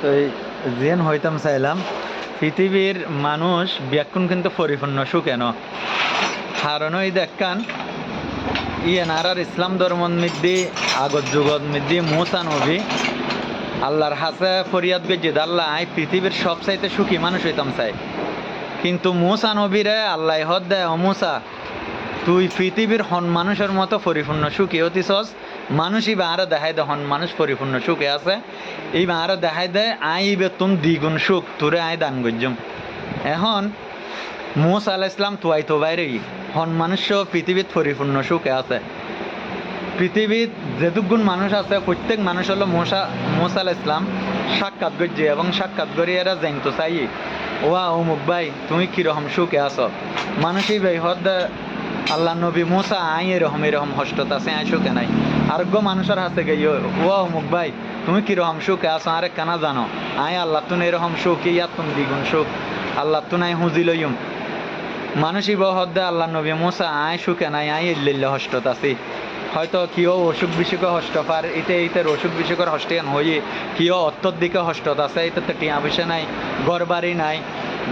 তো যেন হইতাম চাইলাম পৃথিবীর মানুষ ব্যাকুণ কিন্তু পরিপূর্ণ সুখেন কারণ ওই দেখান আর ইসলাম ধর্মর মধ্যে আগত যুগত মধ্যে মুসা নবী আল্লাহর হাসে ফরিয়াদ গেছে আল্লাহ আই পৃথিবীর সবচাইতে সুখী মানুষ হইতাম চাই, কিন্তু মুসা নবীরে আল্লাহ হদ দেয় ও মুসা তুই পৃথিবীর হন মানুষের মতো পরিপূর্ণ সুখী হতিছস। মানুষ ইবা আরো দেখাই দে হন মানুষ পরিপূর্ণ সুখে আছে, এইবা আরো দেখাই দে আই ইবে তুম দ্বিগুণ সুখ তোরে আই দান গজ্জম। এখন মুসা আলাইহিস সালাম তুয়াই তো বাইরে হন মানুষ পৃথিবীত পরিপূর্ণ সুখে আছে। পৃথিবীত যেটুকুন মানুষ আছে প্রত্যেক মানুষ হলো মুসা আলাইহিস সালাম সাক্ষাৎ গজ্জে এবং সাক্ষাৎ করি এরা জানতো চাই ওয়া অমুক ভাই তুমি কিরকম সুখে আছো। মানুষই ভাই হদ আল্লাহ নবী মুসা আই এরকম হষ্টত আছে আই সুখে নাই। আরোগ্য মানুষের হাতে গে ও অমুক ভাই তুমি কিরকম সুখে আছো আরে কেনা জানো আই আল্লাহ তুন এরকম সুখ ইয়ার তুমি দ্বিগুণ সুখ আল্লাহ তুন আই হুঁজি লইম। মানুষই হদ আল্লাহ নবী মুসা আই সুখে নাই আই ইল্লিল্লা হষ্টত আছি। হয়তো কিও অসুখ বিসুখে হষ্ট পার ইতের অসুখ বিসুখের হস্তিয়ান হয়ে কিও অত্তর দিকে হষ্টত আছে এটা তো টিয়া পয়সা নাই ঘর বাড়ি নাই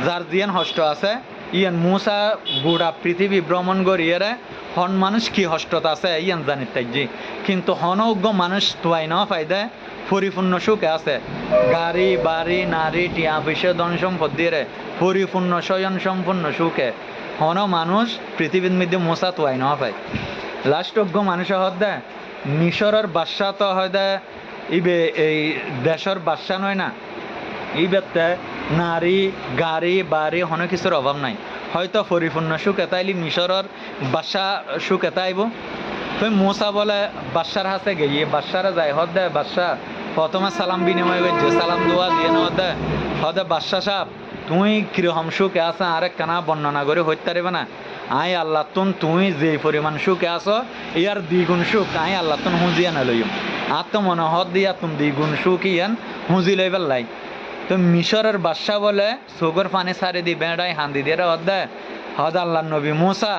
যার জিয়ান হষ্ট আছে ইয়ান মুসা গোড়া পৃথিবী ভ্রমণ করিয়ে হন মানুষ কি হষ্টত আছে ইয়ান জানিত তাইজি, কিন্তু হনজ্ঞ মানুষ তোয়াই ন ফায়দা পরিপূর্ণ সুখে আছে। গাড়ি বাড়ি নারী টিয়া পয়সা ধন সম্পদ দিয়ে পরিপূর্ণ স্বয়ং সম্পূর্ণ সুখে হন মানুষ পৃথিবীর মধ্যে মুসা তোয়াই ন পায়। লাস্টজ্ঞ মানুষ হদা মিশরের বাদশা তো হয়দা ইবে এই দেশের বাদশা নয় না, এই ব্যক্তি নারী গাড়ি বাড়ি হন কিছুর অভাব নাই, হয়তো পরিপূর্ণ সুখ এতাইলি মিশরের বাদশা সুখ এতাইব। তুই মুসা বলে বাদশার হাতে গিয়ে বাদশারা যায় হদ দেয় বাদশা প্রথমে সালাম বিনিময় করছে সালাম দোয়া দিয়ে নেওয়া দেয় হদে বাদশা সাহ তুই কিরকম সুখে আসা আরেক কানা বর্ণনা করে হইতে পারবে না আই আল্লাহ তুন তুমি যে পরিমাণ সুখে আসো ইয়ার দ্বিগুণ সুখ আই আল্লাহ তুন হুঁজিয়া না লইম আর তো মনে হদ দিয়া তুমি দ্বিগুণ সুখ ইয়ান হুঁজি লই পেলাই। তো মিশরের বাদশা বলে সুগর পানি সারি দি বেড়াই হান্দি দিয়ে হদ দেয় হদ আল্লাহ নবী মুসা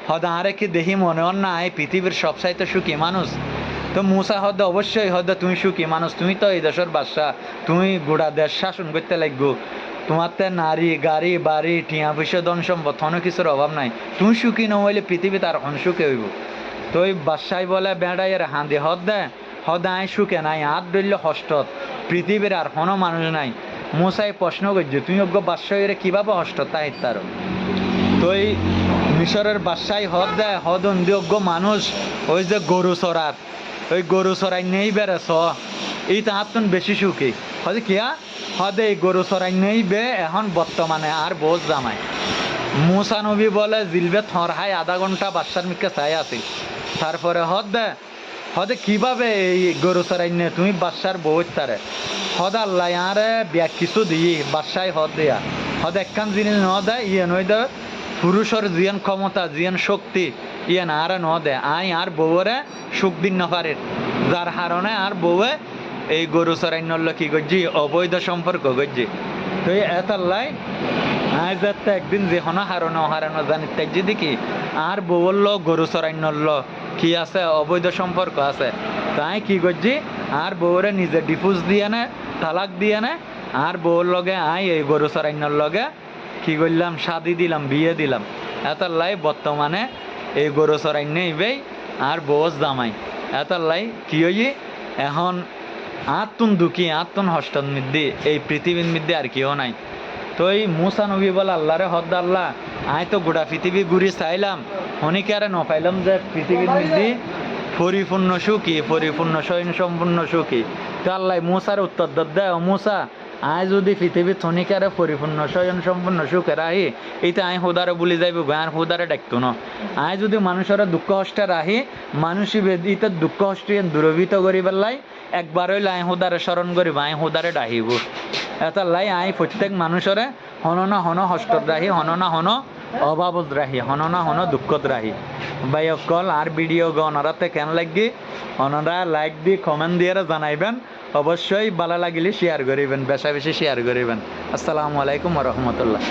হদ আরে কি দেখি মনে হন না এই পৃথিবীর সবচাইতে সুখী মানুষ। তো মুসা হদ অবশ্যই হদ তুমি সুখী মানুষ, তুমি তো এই দেশের বাদশা, তুমি গোড়া দেশ শাসন করতে লাগবো, তোমার তো নারী গাড়ি বাড়ি টিয়া পয়সা ধন সম্পদ কোনো কিছুর অভাব নাই, তুমি সুখী ন হইলে পৃথিবী তার অনসুখে হইব। তো ওই বাদশাই বলে বেড়াই এর হাঁদি হদ দেয় হদ আয় সুখে নাই হাত ধরলে হষ্টত পৃথিবীর আর কোনো মানুষ নাই। মুসাই প্রশ্ন করছে তুমি অজ্ঞ বাদশাহীরে কীভাবে হষ্টত তাই তার। তো এই মিশরের বাদশাই হদ দেয় হদ অজ্ঞ মানুষ ওই যে গরু চড়ার ওই গরু চড়াই নেই বেড়েছ এই তাহার তুন বেশি সুখী হদে কিয়া হদে এই গরু চড়াই নেই বে এখন বর্তমানে আর বোঝ জামাই। মুসা নবী বলে জিলবে থর হাই আধা ঘন্টা বাদশার মিকে চাই আসি তারপরে হদ দেয় হদে কিভাবে এই গরু চড়াই নে তুমি বাদশার বহুত তারে হদ আল্লাহ আরে ব্যাগ কিছু দিই বাদশাই হদ দিয়া হদ একখান জিনিস ন দেয় ইয়ে নই দেয় পুরুষের জিয়ান ক্ষমতা জিয়ান শক্তি ইয়ান আর ন দে আই আর বউরে সুখ দিন না পারে যার হারণে আর বউয়ে এই গরু চড়াইনল কি করছি অবৈধ সম্পর্ক করছি। তো এতাল্লাই আই যাতে একদিন যে হনো হারানো হারানো জানিত তাই দেখি আর বউল গরু চড়াইনল কি আছে অবৈধ সম্পর্ক আছে, তাই কি করছি আর বউরে নিজে ডিফুজ দিয়ে নে তালাক দিয়ে নে আর বউর লগে আই এই গরু চড়াইনল লগে কি করলাম শাদি দিলাম বিয়ে দিলাম। এতার লাই বর্তমানে এই গরু চড়াই নেইবেই আর বউস জামাই এতার লাই কি হই এখন আত্মন দুঃখী আত্মন হষ্টন মধ্যে এই পৃথিবীর মধ্যে আর কেউ নাই। তো এই মুসা নবী বলে আল্লাহরে হদ আল্লাহ আয় তো গোটা পৃথিবী ঘুরি চাইলাম হনিকে আরে নপাইলাম যে পৃথিবীর মধ্যে পরিপূর্ণ সুখী পরিপূর্ণ স্বয়ং সম্পূর্ণ সুখী। তো আল্লাহ মুসার উত্তর দেয় মুসা আয় যদি পৃথিবী থনিকারে পরিপূর্ণ স্বয়ং সম্পূর্ণ সুখে রাহি এইটা আয় হুদারে বলি যাইব গান হুদারে ডাকতো না। আয় যদি মানুষের দুঃখ কষ্টে রাহি মানুষই ইতে দুঃখ কষ্ট দূরভীত করি পেলাই একবার হইলে আয় হুদারে স্মরণ করিব আয় হুদারে ডাহিব। এটা লাই আয় প্রত্যেক মানুষরে হন না হন হষ্টত রাহি হন না হন অভাবত রাহি হন না হন দুঃখত রাহি। বাই অকল আর ভিডিও গণরাতে কেন লাগি ওনারা লাইক দিয়ে কমেন্ট দিয়ে জানাইবেন, অবশ্যই ভালো লাগিলে শেয়ার করিবেন, বেশা বেশি শেয়ার করিবেন। আসসালামু আলাইকুম ওয়া রাহমাতুল্লাহ।